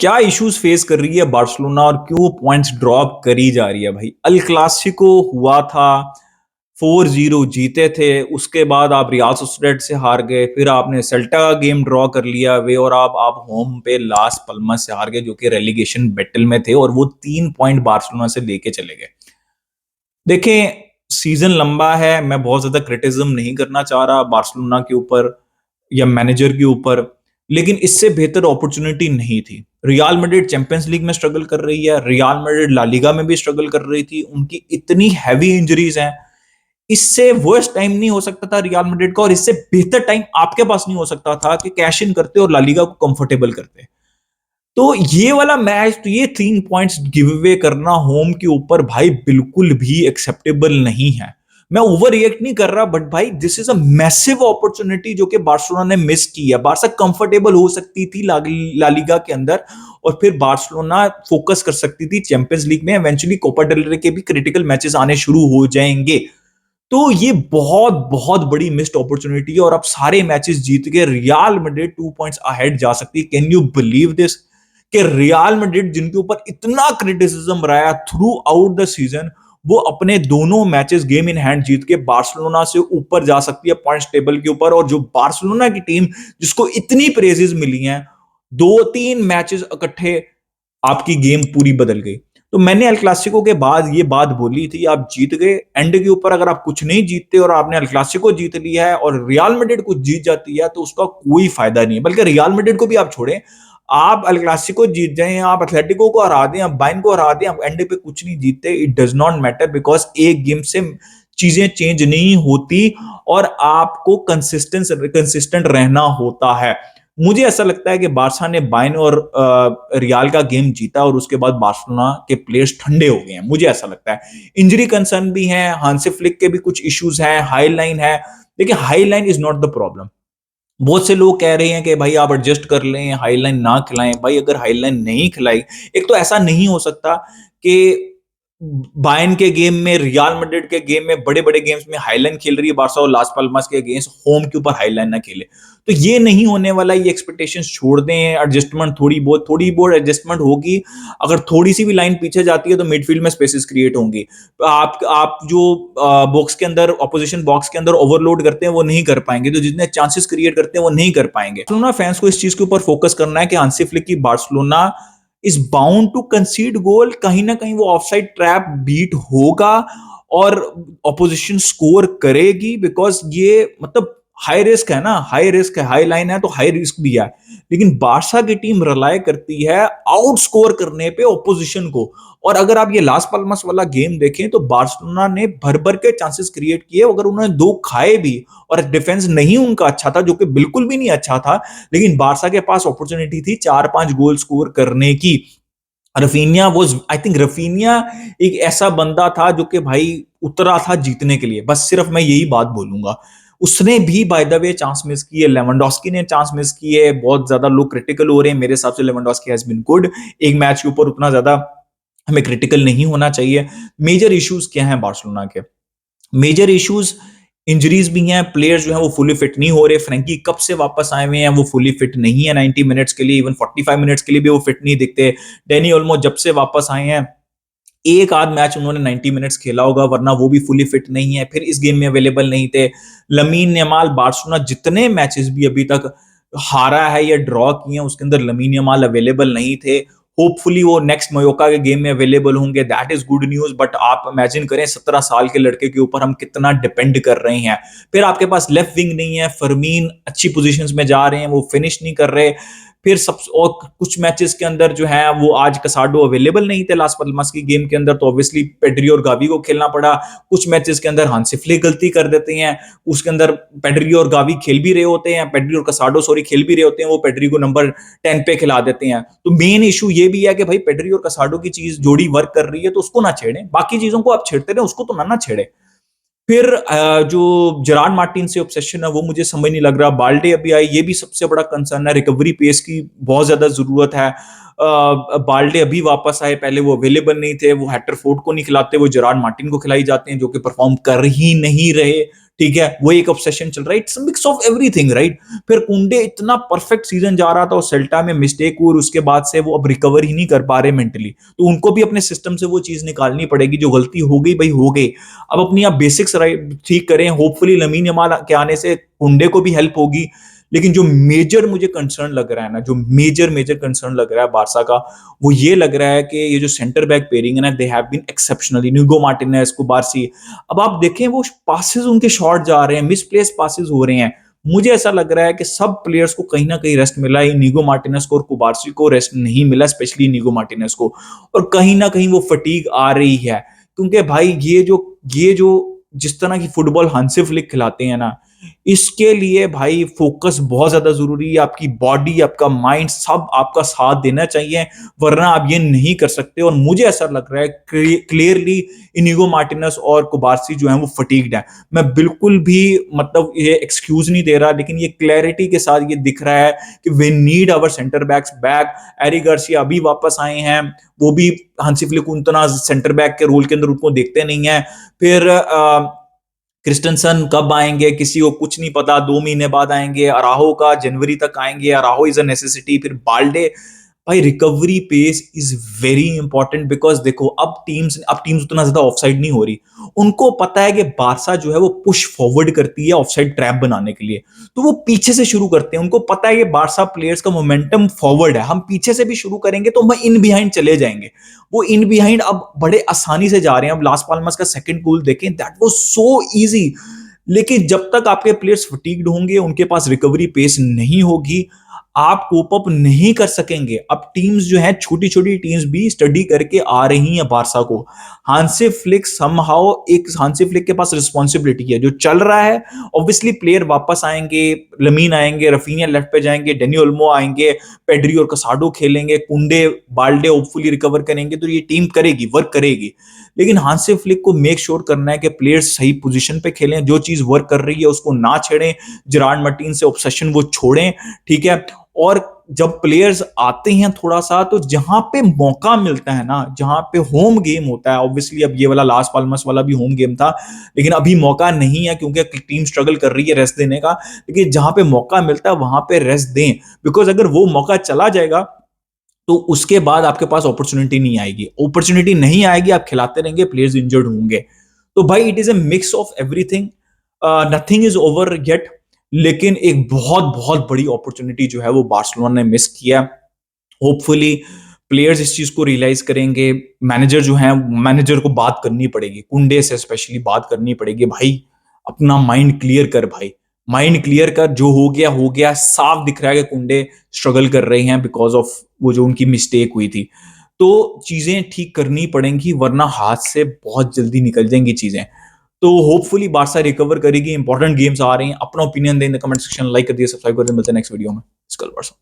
क्या issues face कर रही है बार्सिलोना और क्यों पॉइंट्स ड्रॉप करी जा रही है भाई। अल क्लासिको हुआ था, 4-0 जीते थे। उसके बाद आप रियाल सोसिएडाड से हार गए, फिर आपने सेल्टा का गेम ड्रॉ कर लिया वे, और आप होम पे लास पल्मास से हार गए जो कि रेलीगेशन बैटल में थे, और वो 3 पॉइंट बार्सिलोना से लेके चले गए। देखें, सीजन लंबा है, मैं बहुत ज्यादा क्रिटिसिज्म नहीं करना चाह रहा बार्सिलोना के ऊपर या मैनेजर के ऊपर, लेकिन इससे बेहतर अपॉर्चुनिटी नहीं थी। रियल मैड्रिड चैंपियंस लीग में स्ट्रगल कर रही है, रियल मैड्रिड ला लीगा में भी स्ट्रगल कर रही थी, उनकी इतनी हैवी इंजरीज हैं। इससे वर्स्ट टाइम नहीं हो सकता था रियल मैड्रिड का, और इससे बेहतर टाइम आपके पास नहीं हो सकता था कि कैश इन करते और ला लीगा को कंफर्टेबल करते। तो ये वाला मैच, तो ये 3 पॉइंट्स गिव अवे करना होम के ऊपर भाई बिल्कुल भी एक्सेप्टेबल नहीं है। मैं ओवर रिएक्ट नहीं कर रहा, बट भाई this is a massive opportunity जो कि बार्सिलोना ने मिस की है। बार्सा कंफर्टेबल हो सकती थी ला लीगा के अंदर, और फिर बार्सिलोना फोकस कर सकती थी चैंपियंस लीग में। इवेंचुअली कोपा डेल रे के भी क्रिटिकल मैचेस आने शुरू हो जाएंगे। तो ये बहुत बहुत बड़ी मिस्ड अपॉर्चुनिटी है, और अब सारे मैचेस जीत के रियल मैड्रिड 2 पॉइंट्स अहेड जा सकती है। कैन यू बिलीव दिस कि रियल मैड्रिड जिनके ऊपर इतना क्रिटिसिज्म रहा है थ्रू आउट द सीजन, वो अपने दोनों मैचेस गेम इन हैंड जीत के बार्सिलोना से ऊपर जा सकती है पॉइंट्स टेबल के ऊपर। और जो बार्सिलोना की टीम जिसको इतनी प्रेजेस मिली हैं, 2-3 मैचेस इकट्ठे आपकी गेम पूरी बदल गई। तो मैंने अल क्लासिको के बाद ये बात बोली थी, आप जीत गए एंड के ऊपर। अगर आप कुछ नहीं जीतते और आपने अल क्लासिको जीत लिया है और रियल मैड्रिड कुछ जीत जाती है, तो उसका कोई फायदा नहीं है। बल्कि रियल मैड्रिड को भी आप छोड़ें, आप अल क्लासिको जीत जाएं, आप एथलेटिको को हरा दें, आप बायर्न को हरा दें, आप एंड पे कुछ नहीं जीतते, it does not matter, because एक गेम से चीजें चेंज नहीं होती, और आपको कंसिस्टेंट रहना होता है। मुझे ऐसा लगता है कि बारसा ने बायर्न और रियाल का गेम जीता, और उसके बाद बार्सिलोना के प्लेयर्स ठंडे हो गए हैं, मुझे ऐसा लगता है। इंजरी कंसर्न भी है, हांसी फ्लिक के भी कुछ इश्यूज हैं, हाई लाइन है। देखिए, high line is not the problem. बहुत से लोग कह रहे हैं कि भाई आप एडजस्ट कर लें, हाईलाइन ना खिलाएं। भाई अगर हाईलाइन नहीं खिलाई, एक तो ऐसा नहीं हो सकता कि बायर्न के गेम में, रियल मैड्रिड के गेम में, बड़े बड़े गेम्स में हाईलाइन खेल रही है बारसा, और लास पाल्मास के अगेंस्ट होम के ऊपर हाईलाइन ना खेले। तो ये नहीं होने वाला, ये एक्सपेक्टेशंस छोड़ दें। एडजस्टमेंट थोड़ी बहुत एडजस्टमेंट होगी। अगर थोड़ी सी भी लाइन पीछे जाती है तो मिडफील्ड में स्पेसेस क्रिएट होंगी। आप जो बॉक्स के अंदर, ऑपोजिशन बॉक्स के अंदर ओवरलोड करते हैं वो नहीं कर पाएंगे, तो जितने चांसेस क्रिएट करते हैं वो नहीं कर पाएंगे। बार्सिलोना फैंस को इस चीज के ऊपर फोकस करना है कि हांसी फ्लिक की Barcelona is bound to concede goal. कहीं ना कहीं वो ऑफसाइड ट्रैप बीट होगा और ऑपोजिशन स्कोर करेगी, बिकॉज ये मतलब हाई रिस्क है ना, हाई रिस्क है, हाई लाइन है, तो हाई रिस्क भी है। लेकिन बारसा की टीम रिलाय करती है आउट स्कोर करने पे ऑपोजिशन को। और अगर आप ये लास पाल्मास वाला गेम देखें, तो बार्सिलोना ने भर भर के चांसेस क्रिएट किए, अगर उन्होंने 2 खाए भी, और डिफेंस नहीं उनका अच्छा था, जो कि बिल्कुल भी नहीं अच्छा था, लेकिन बारसा के पास अपॉर्चुनिटी थी 4-5 गोल स्कोर करने की। Raphinha was, I think Raphinha एक ऐसा बंदा था जो कि भाई उतरा था जीतने के लिए, बस सिर्फ मैं यही बात बोलूंगा। उसने भी by the way chance miss की है, लेवेंडोस्की ने चांस मिस की है। बहुत ज्यादा लोग क्रिटिकल हो रहे हैं, मेरे हिसाब से लेवेंडोस्की हैज बीन गुड। एक मैच के ऊपर उतना ज्यादा हमें क्रिटिकल नहीं होना चाहिए। मेजर इश्यूज क्या हैं बार्सिलोना के? मेजर इश्यूज, इंजरीज भी हैं, प्लेयर्स जो हैं वो फुली फिट नहीं हो रहे। फ्रैंकी कब से वापस आए हुए हैं, वो फुली फिट नहीं है 90 मिनट्स के लिए, इवन 45 मिनट्स के लिए भी वो फिट नहीं दिखते। डेनी ओल्मो जब से वापस आए हैं, एक आध मैच उन्होंने 90 मिनट्स खेला होगा, वरना वो भी फुली फिट नहीं है, फिर इस गेम में अवेलेबल नहीं थे। लमीन यमाल, बार्सिलोना जितने मैचेस भी अभी तक हारा है या ड्रॉ किए हैं, उसके अंदर लमीन यमाल अवेलेबल नहीं थे। होपफुली वो नेक्स्ट मयोका के गेम में अवेलेबल होंगे, that is good news. But आप इमेजिन करें 17 साल के लड़के के ऊपर हम कितना डिपेंड कर रहे हैं। फिर आपके पास लेफ्ट विंग नहीं है, फरमीन अच्छी पोजीशंस में जा रहे हैं, वो फिनिश नहीं कर रहे। फिर सब और कुछ मैचेस के अंदर जो है वो, आज कसाडो अवेलेबल नहीं थे लास पल्मास की गेम के अंदर, तो ऑब्वियसली पेड्री और गावी को खेलना पड़ा। कुछ मैचेस के अंदर हांसी फ्लिक गलती कर देते हैं, उसके अंदर पेड्री और गावी खेल भी रहे होते हैं, पेड्री और कसाडो सॉरी खेल भी रहे होते हैं, वो पेड्री को नंबर 10 पे खिला देते हैं। तो मेन इशू ये भी है कि भाई पेड्री और कसाडो की चीज जोड़ी वर्क कर रही है, तो उसको ना छेड़ें। बाकी चीजों को आप छेड़ते रहे, उसको तो ना छेड़े। फिर जो जेरार्ड मार्टिन से ऑब्सेशन है वो मुझे समझ नहीं लग रहा। बाल्डे अभी आई, ये भी सबसे बड़ा कंसर्न है। रिकवरी पेस की बहुत ज्यादा जरूरत है। बाल्डे अभी वापस आए, पहले वो अवेलेबल नहीं थे, वो हेक्टर फोर्ड को नहीं खिलाते, वो जेरार्ड मार्टिन को खिलाई जाते हैं जो कि परफॉर्म कर ही नहीं रहे। ठीक है, वो एक ऑब्सेशन चल रहा है, it's mix of everything, right. फिर कुंडे इतना परफेक्ट सीजन जा रहा था और सेल्टा में मिस्टेक हुई और उसके बाद से वो अब रिकवर ही नहीं कर पा रहे मेंटली, तो उनको भी अपने सिस्टम से वो चीज निकालनी पड़ेगी, जो गलती हो गई भाई हो गई। अब अपनी आप बेसिक्स ठीक करें, होपफुली लमीन यमाल के आने से कुंडे को भी हेल्प होगी। लेकिन जो मेजर मुझे कंसर्न लग रहा है ना, जो मेजर मेजर कंसर्न लग रहा है बारसा का, वो ये लग रहा है कि ये जो सेंटर बैक पेयरिंग है ना, they have been exceptional, Inigo Martinez, Cubarsi. अब आप देखें वो पासेस उनके शॉर्ट जा रहे हैं, मिसप्लेस पासेस हो रहे हैं। मुझे ऐसा लग रहा है कि सब प्लेयर्स को कहीं ना कहीं रेस्ट मिला है, इनिगो मार्टिनेज को और कुबारसी को रेस्ट नहीं मिला, स्पेशली इनिगो मार्टिनेज को। और कहीं ना कहीं वो फटीग आ रही है, क्योंकि भाई ये जो जिस तरह की फुटबॉल हांसी फ्लिक खिलाते हैं ना, इसके लिए भाई फोकस बहुत ज्यादा जरूरी है। आपकी बॉडी, आपका माइंड, सब आपका साथ देना चाहिए, वरना आप ये नहीं कर सकते। और मुझे ऐसा लग रहा है क्लियरली इनिगो मार्टिनेज और कुबारसी जो है वो फटीग्ड है। मैं बिल्कुल भी मतलब ये एक्सक्यूज नहीं दे रहा, लेकिन ये क्लैरिटी के साथ ये दिख रहा है कि we need our centre backs back. Eric Garcia अभी वापस आए हैं, वो भी हांसी फ्लिक उतना सेंटर बैक के रोल के अंदर उनको देखते नहीं है। फिर क्रिस्टनसन कब आएंगे किसी को कुछ नहीं पता, 2 महीने बाद आएंगे। अराहो का जनवरी तक आएंगे, अराहो इज अ नेसेसिटी। फिर बाल्डे, भाई recovery pace is very important, because देखो अब टीम्स उतना ज्यादा ऑफसाइड नहीं हो रही। उनको पता है कि बारसा जो है वो पुश फॉरवर्ड करती है ऑफसाइड ट्रैप बनाने के लिए, तो वो पीछे से शुरू करते हैं। उनको पता है कि बारसा प्लेयर्स का मोमेंटम फॉरवर्ड है, हम पीछे से भी शुरू करेंगे तो हम इन बिहाइंड चले जाएंगे। वो इन बिहाइंड अब बड़े आसानी से जा रहे हैं। अब लास पाल्मास का सेकंड गोल देखें, दैट वाज सो इजी। लेकिन जब तक आपके प्लेयर्स फटीग्ड होंगे, उनके पास रिकवरी पेस नहीं होगी, आप कोप अप नहीं कर सकेंगे। अब टीम्स जो है, छोटी छोटी टीम्स भी स्टडी करके आ रही हैं बारसा को। हांसी फ्लिक समहाउ, एक हांसी फ्लिक के पास रिस्पॉन्सिबिलिटी है, जो चल रहा है। ऑब्वियसली प्लेयर वापस आएंगे, लमीन आएंगे, रफीनिया लेफ्ट पे जाएंगे, डेनी ओल्मो आएंगे, पेड्री और कसाडो खेलेंगे, कुंडे बाल्डे होपफुली रिकवर करेंगे, तो ये टीम करेगी, वर्क करेगी। लेकिन हांसी फ्लिक को मेक श्योर करना है कि प्लेयर्स सही पोजीशन पे खेलें, जो चीज वर्क कर रही है उसको ना छेड़ें, जेरार्ड मार्टिन से ऑब्सेशन वो छोड़ें। ठीक है, और जब प्लेयर्स आते हैं थोड़ा सा, तो जहां पे मौका मिलता है ना, जहां पे होम गेम होता है, ऑब्वियसली अब ये वाला लास पाल्मस वाला भी होम गेम था, लेकिन अभी मौका नहीं है क्योंकि टीम स्ट्रगल कर रही है रेस्ट देने का। लेकिन जहां पे मौका मिलता है वहां पे रेस्ट दें, बिकॉज अगर वो मौका चला जाएगा तो उसके बाद आपके पास अपॉर्चुनिटी नहीं आएगी। अपॉर्चुनिटी नहीं आएगी, आप खिलाते रहेंगे, प्लेयर्स इंजर्ड होंगे। तो भाई it is a mix of everything, nothing is over yet. लेकिन एक बहुत बहुत बड़ी अपॉर्चुनिटी जो है वो बार्सिलोना ने मिस किया। होपफुली प्लेयर्स इस चीज को रियलाइज करेंगे। मैनेजर जो है, मैनेजर को बात करनी पड़ेगी, कुंडे से स्पेशली बात करनी पड़ेगी, भाई अपना माइंड क्लियर कर, भाई माइंड क्लियर कर, जो हो गया हो गया। साफ दिख रहा है कि कुंडे स्ट्रगल कर रहे हैं बिकॉज ऑफ वो जो उनकी मिस्टेक हुई थी। तो चीजें ठीक करनी पड़ेंगी, वरना हाथ से बहुत जल्दी निकल जाएंगी चीजें। तो होपफुली बारसा रिकवर करेगी। इंपॉर्टेंट गेम्स आ रहे हैं। अपना ओपिनियन दें in the comment section, like कर दिए, सब्सक्राइब कर दिए। मिलते हैं नेक्स्ट वीडियो में। स्कल बारसा।